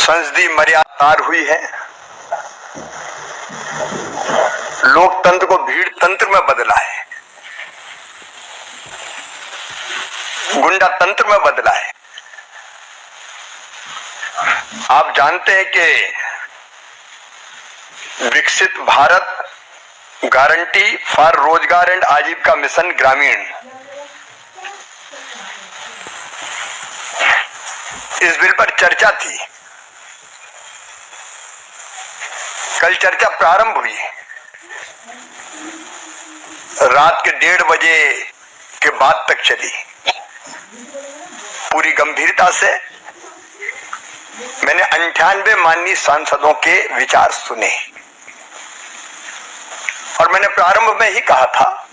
संसदीय मर्यादा पार हुई है। लोकतंत्र को भीड़ तंत्र में बदला है, गुंडा तंत्र में बदला है। आप जानते हैं कि विकसित भारत गारंटी फॉर रोजगार एंड आजीविका मिशन ग्रामीण, इस बिल पर चर्चा थी। कल चर्चा प्रारंभ हुई, रात के 1:30 बजे के बाद तक चली। पूरी गंभीरता से मैंने 98 माननीय सांसदों के विचार सुने और मैंने प्रारंभ में ही कहा था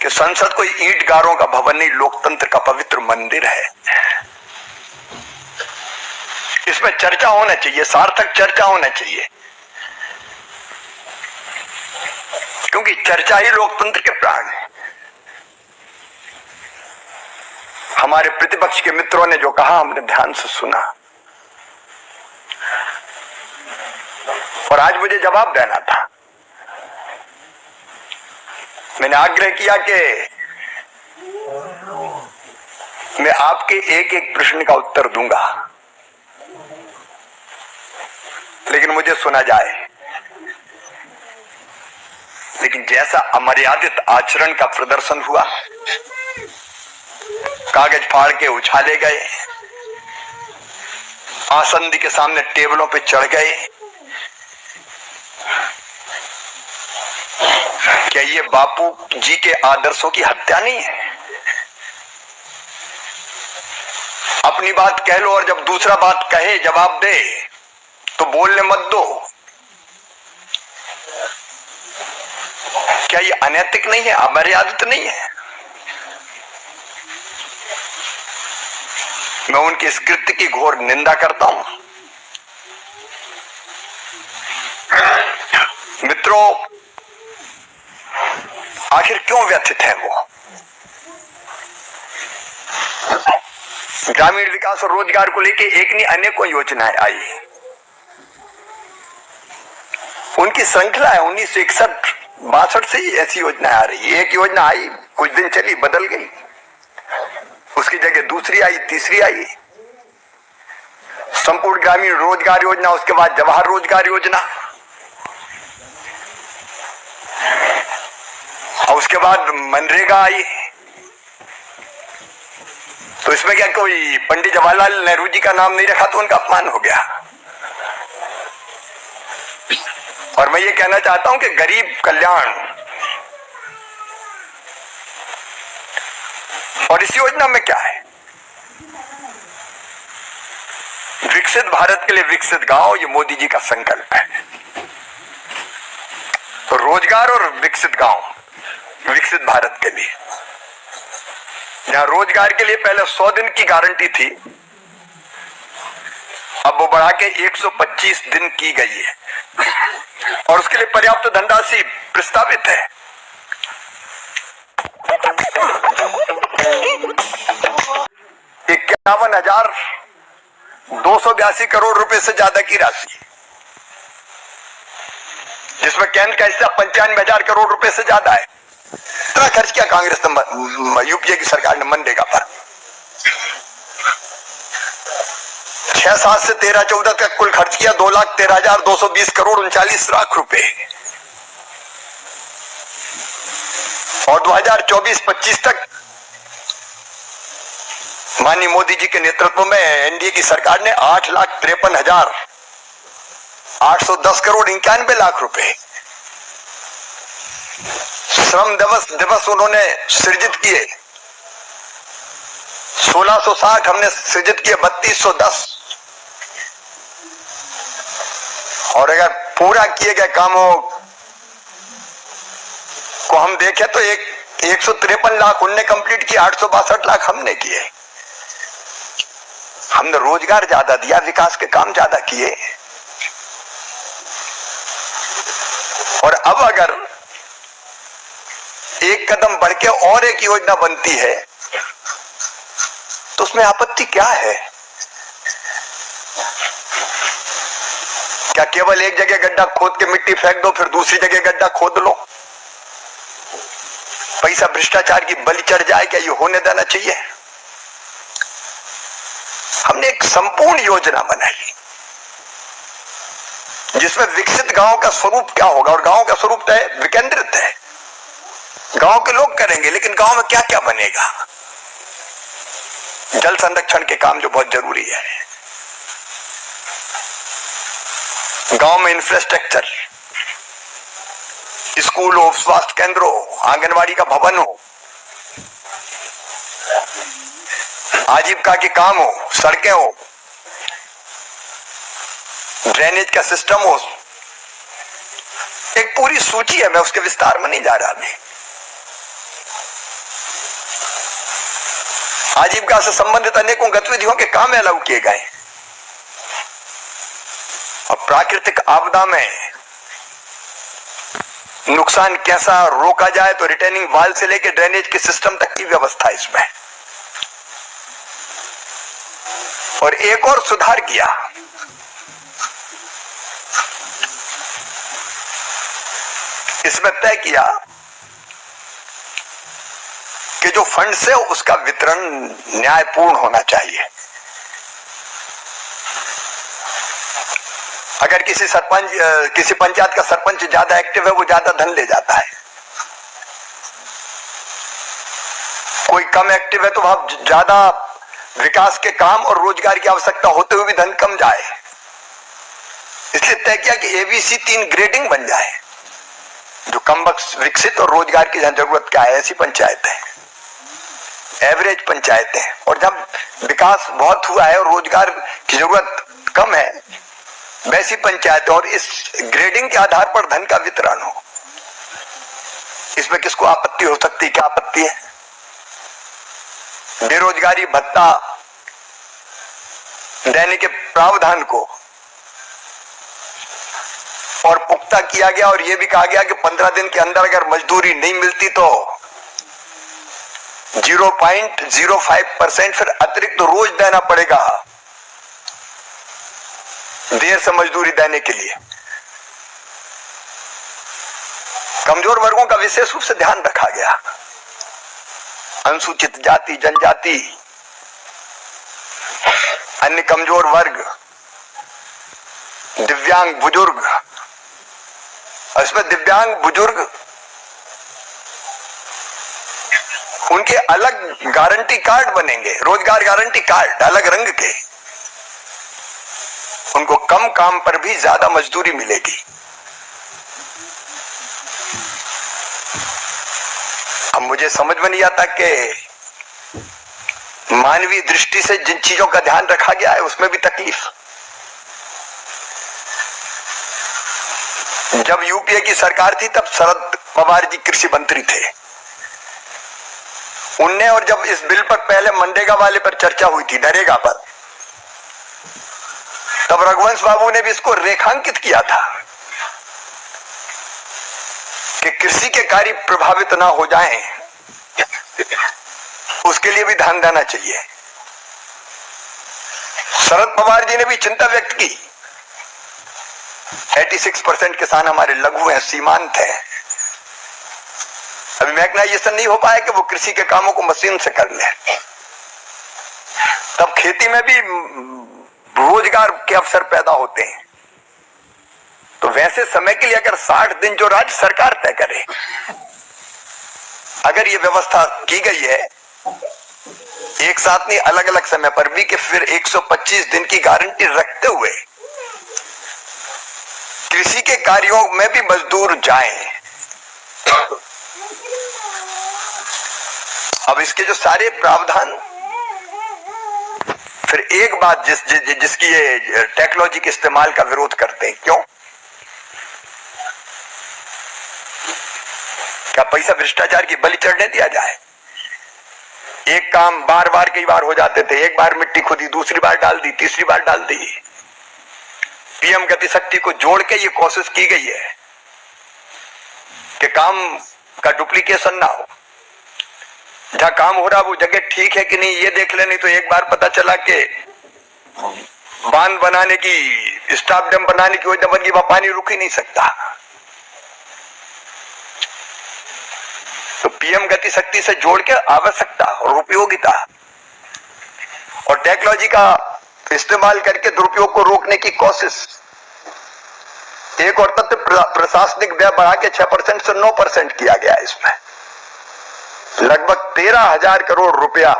कि संसद कोई ईंट-गारों का भवन नहीं, लोकतंत्र का पवित्र मंदिर है। इसमें चर्चा होना चाहिए, सार्थक चर्चा होना चाहिए, क्योंकि चर्चा ही लोकतंत्र के प्राण है। हमारे प्रतिपक्ष के मित्रों ने जो कहा हमने ध्यान से सुना और आज मुझे जवाब देना था। मैंने आग्रह किया कि मैं आपके एक एक प्रश्न का उत्तर दूंगा, लेकिन मुझे सुना जाए। लेकिन जैसा अमर्यादित आचरण का प्रदर्शन हुआ, कागज फाड़ के उछाले गए, आसंदी के सामने टेबलों पे चढ़ गए। क्या ये बापू जी के आदर्शों की हत्या नहीं है? अपनी बात कह लो और जब दूसरा बात कहे जवाब दे तो बोलने मत दो। क्या ये अनैतिक नहीं है, अमर्यादित नहीं है? मैं उनके इस कृत्य की घोर निंदा करता हूं। मित्रों, आखिर क्यों व्यथित है वो? ग्रामीण विकास और रोजगार को लेकर एक नहीं अनेकों योजनाएं आई। उनकी श्रृंखला है, 1961-62 से ही ऐसी योजना आ रही है। एक योजना आई, कुछ दिन चली, बदल गई, उसकी जगह दूसरी आई, तीसरी आई। संपूर्ण ग्रामीण रोजगार योजना, उसके बाद जवाहर रोजगार योजना, और उसके बाद मनरेगा आई। तो इसमें क्या कोई पंडित जवाहरलाल नेहरू जी का नाम नहीं रखा तो उनका अपमान हो गया। और मैं ये कहना चाहता हूं कि गरीब कल्याण, और इस योजना में क्या है? विकसित भारत के लिए विकसित गांव, ये मोदी जी का संकल्प है। तो रोजगार और विकसित गांव, विकसित भारत के लिए, जहां रोजगार के लिए पहले 100 दिन की गारंटी थी, अब वो बढ़ा के 125 दिन की गई है और उसके लिए पर्याप्त धनराशि प्रस्तावित है। 51,282 करोड़ रुपए से ज्यादा की राशि, जिसमें केंद्र का हिस्सा 95,000 करोड़ रुपए से ज्यादा है। इतना खर्च किया कांग्रेस ने, यूपीए की सरकार ने मनरेगा पर। 6-7 से 13-14 तक कुल खर्च किया 2,13,220 करोड़ 39 लाख रुपए। और 2024-25 तक माननीय मोदी जी के नेतृत्व में एनडीए की सरकार ने 8,53,810 करोड़ 91 लाख रुपए श्रम दिवस उन्होंने सृजित किए। 1660 हमने सृजित किए, 3210। और अगर पूरा किए गए कामों को हम देखें तो 153 लाख उनने कंप्लीट किए, 862 लाख हमने किए। हमने रोजगार ज्यादा दिया, विकास के काम ज्यादा किए। और अब अगर एक कदम बढ़ के और एक योजना बनती है तो उसमें आपत्ति क्या है? क्या केवल एक जगह गड्ढा खोद के मिट्टी फेंक दो फिर दूसरी जगह गड्ढा खोद लो, पैसा भ्रष्टाचार की बलि चढ़ जाए? क्या ये होने देना चाहिए? हमने एक संपूर्ण योजना बनाई जिसमें विकसित गांव का स्वरूप क्या होगा, और गांव का स्वरूप है विकेंद्रित है, गांव के लोग करेंगे, लेकिन गांव में क्या क्या बनेगा? जल संरक्षण के काम जो बहुत जरूरी है, गांव में इंफ्रास्ट्रक्चर, स्कूल हो, स्वास्थ्य केंद्र हो, आंगनवाड़ी का भवन हो, आजीविका के काम हो, सड़कें हो, ड्रेनेज का सिस्टम हो, एक पूरी सूची है। मैं उसके विस्तार में नहीं जा रहा अभी। आजीविका से संबंधित अनेकों गतिविधियों के काम लागू किए गए, और प्राकृतिक आपदा में नुकसान कैसा रोका जाए तो रिटेनिंग वाल से लेकर ड्रेनेज के सिस्टम तक की व्यवस्था इसमें। और एक और सुधार किया, इसमें तय किया कि जो फंड से उसका वितरण न्यायपूर्ण होना चाहिए। अगर किसी पंचायत का सरपंच ज्यादा एक्टिव है, वो ज्यादा धन ले जाता है। कोई कम एक्टिव है तो वहां ज्यादा विकास के काम और रोजगार की आवश्यकता होते हुए भी धन कम जाए। इसलिए तय किया कि एबीसी 3 ग्रेडिंग बन जाए, जो कम विकसित और रोजगार की जरूरत क्या है ऐसी पंचायतें, एवरेज पंचायतें, और जब विकास बहुत हुआ है और रोजगार की जरूरत कम है वैसी पंचायतें। और इस ग्रेडिंग के आधार पर धन का वितरण हो। इसमें किसको आपत्ति हो सकती है? क्या आपत्ति है? बेरोजगारी भत्ता देने के प्रावधान को और पुख्ता किया गया, और यह भी कहा गया कि 15 दिन के अंदर अगर मजदूरी नहीं मिलती तो 0.05% फिर अतिरिक्त रोज देना पड़ेगा देर से मजदूरी देने के लिए। कमजोर वर्गों का विशेष रूप से ध्यान रखा गया। अनुसूचित जाति, जनजाति, अन्य कमजोर वर्ग, दिव्यांग, बुजुर्ग। इसमें दिव्यांग, बुजुर्ग, उनके अलग गारंटी कार्ड बनेंगे, रोजगार गारंटी कार्ड अलग रंग के। उनको कम काम पर भी ज्यादा मजदूरी मिलेगी। अब मुझे समझ में नहीं आता कि मानवीय दृष्टि से जिन चीजों का ध्यान रखा गया है उसमें भी तकलीफ। जब यूपीए की सरकार थी तब शरद पवार जी कृषि मंत्री थे। उनने, और जब इस बिल पर पहले मनरेगा वाले पर चर्चा हुई थी, नरेगा पर, तब रघुवंश बाबू ने भी इसको रेखांकित किया था कि कृषि के कार्य प्रभावित ना हो जाएं, उसके लिए भी ध्यान देना चाहिए। शरद पवार जी ने भी चिंता व्यक्त की। 86% किसान हमारे लघु हैं, सीमांत हैं। अभी मैकेनाइजेशन नहीं हो पाया कि वो कृषि के कामों को मशीन से कर ले। तब खेती में भी रोजगार के अवसर पैदा होते हैं। तो वैसे समय के लिए अगर 60 दिन जो राज्य सरकार तय करे, अगर ये व्यवस्था की गई है एक साथ नहीं अलग अलग समय पर भी, कि फिर 125 दिन की गारंटी रखते हुए कृषि के कार्यों में भी मजदूर जाएं। अब इसके जो सारे प्रावधान, फिर एक बात जिसकी ये टेक्नोलॉजी के इस्तेमाल का विरोध करते हैं, क्यों? क्या पैसा भ्रष्टाचार की बलि चढ़ने दिया जाए? एक काम बार बार कई बार हो जाते थे, एक बार मिट्टी खुदी, दूसरी बार डाल दी, तीसरी बार डाल दी। पीएम गति शक्ति को जोड़ के ये कोशिश की गई है कि काम का डुप्लीकेशन ना हो। जहां काम हो रहा वो जगह ठीक है कि नहीं ये देख ले, नहीं तो एक बार पता चला कि बांध बनाने की, स्टॉप डैम बनाने की योजना बन गई, वहां पानी रुक ही नहीं सकता। तो पीएम गति शक्ति से जोड़ के आवश्यकता और उपयोगिता और टेक्नोलॉजी का इस्तेमाल करके दुरुपयोग को रोकने की कोशिश। एक और तथ्य, प्रशासनिक व्यय बढ़ा के 6% से 9% किया गया। इसमें लगभग 13,000 करोड़ रुपया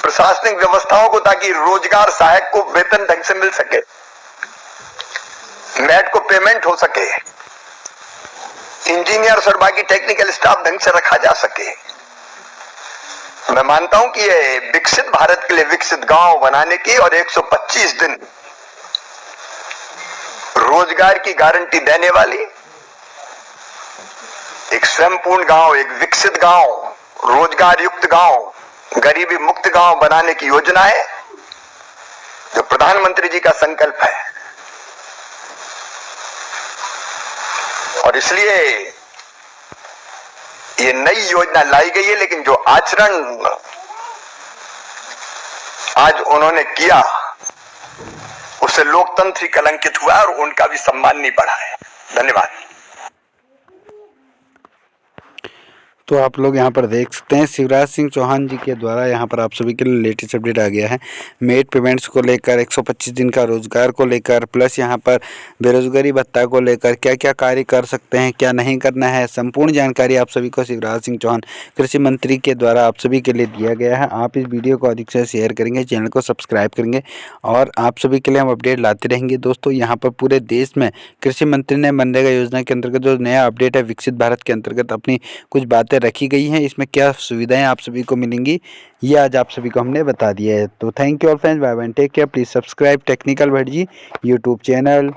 प्रशासनिक व्यवस्थाओं को, ताकि रोजगार सहायक को वेतन ढंग से मिल सके, मैट को पेमेंट हो सके, इंजीनियर्स और बाकी टेक्निकल स्टाफ ढंग से रखा जा सके। मैं मानता हूं कि ये विकसित भारत के लिए विकसित गांव बनाने की और 125 दिन रोजगार की गारंटी देने वाली एक स्वयंपूर्ण गांव, एक विकसित गांव, रोजगार युक्त गांव, गरीबी मुक्त गांव बनाने की योजना है जो प्रधानमंत्री जी का संकल्प है। और इसलिए ये नई योजना लाई गई है, लेकिन जो आचरण आज उन्होंने किया उससे लोकतंत्र ही कलंकित हुआ और उनका भी सम्मान नहीं बढ़ा है। धन्यवाद। तो आप लोग यहाँ पर देख सकते हैं शिवराज सिंह चौहान जी के द्वारा यहाँ पर आप सभी के लिए लेटेस्ट अपडेट आ गया है। मेड पेमेंट्स को लेकर, 125 दिन का रोजगार को लेकर, प्लस यहाँ पर बेरोजगारी भत्ता को लेकर क्या क्या कार्य कर सकते हैं, क्या नहीं करना है, संपूर्ण जानकारी आप सभी को शिवराज सिंह चौहान कृषि मंत्री के द्वारा आप सभी के लिए दिया गया है। आप इस वीडियो को अधिक से शेयर करेंगे, चैनल को सब्सक्राइब करेंगे और आप सभी के लिए हम अपडेट लाते रहेंगे। दोस्तों यहाँ पर पूरे देश में कृषि मंत्री ने मनरेगा योजना के अंतर्गत जो नया अपडेट है विकसित भारत के अंतर्गत अपनी कुछ बातें रखी गई हैं, इसमें क्या सुविधाएं आप सभी को मिलेंगी ये आज आप सभी को हमने बता दिया है। तो thank you all friends, bye bye, take care, please subscribe technical Bhatt ji YouTube channel.